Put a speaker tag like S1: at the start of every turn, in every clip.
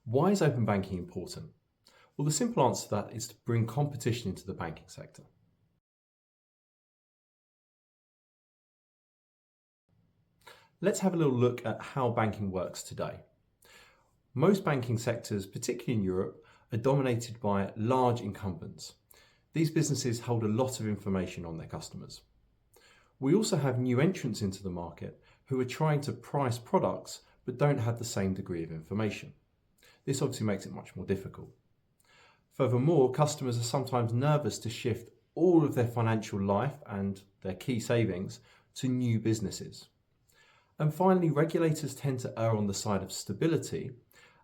S1: Why is open banking important? Well, the simple answer to that is to bring competition into the banking sector. Let's have a little look at how banking works today. Most banking sectors, particularly in Europe, are dominated by large incumbents. These businesses hold a lot of information on their customers. We also have new entrants into the market who are trying to price products but don't have the same degree of information. This obviously makes it much more difficult. Furthermore, customers are sometimes nervous to shift all of their financial life and their key savings to new businesses. And finally, regulators tend to err on the side of stability,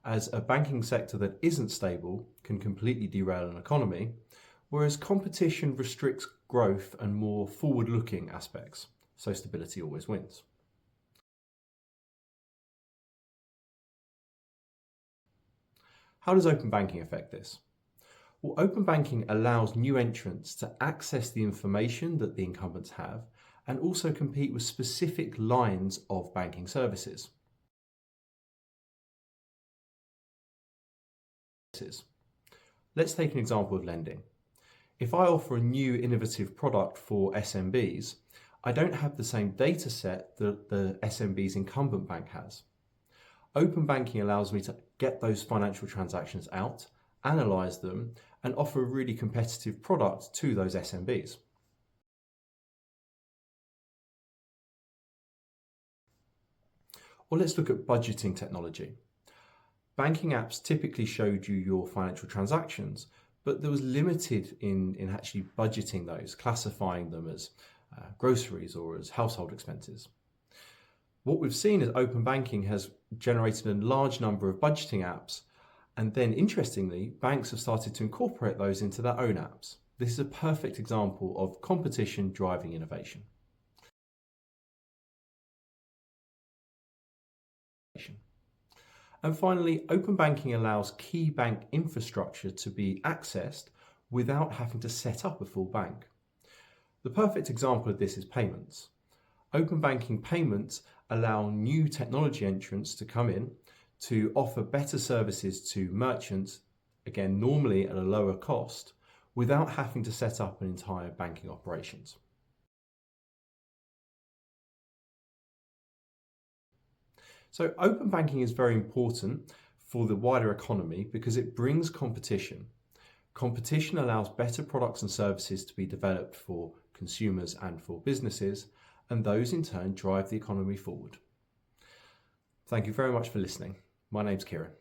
S1: as a banking sector that isn't stable can completely derail an economy, whereas competition restricts growth and more forward-looking aspects, so stability always wins. How does open banking affect this? Well, open banking allows new entrants to access the information that the incumbents have and also compete with specific lines of banking services. Let's take an example of lending. If I offer a new innovative product for SMBs, I don't have the same data set that the SMB's incumbent bank has. Open banking allows me to get those financial transactions out, analyze them, and offer a really competitive product to those SMBs. Or let's look at budgeting technology. Banking apps typically showed you your financial transactions, but there was limited in actually budgeting those, classifying them as groceries or as household expenses. What we've seen is open banking has generated a large number of budgeting apps, and then interestingly, banks have started to incorporate those into their own apps. This is a perfect example of competition driving innovation. And finally, open banking allows key bank infrastructure to be accessed without having to set up a full bank. The perfect example of this is payments. Open banking payments allow new technology entrants to come in to offer better services to merchants, again, normally at a lower cost, without having to set up an entire banking operations. So open banking is very important for the wider economy because it brings competition. Competition allows better products and services to be developed for consumers and for businesses, and those in turn drive the economy forward. Thank you very much for listening. My name's Kieran.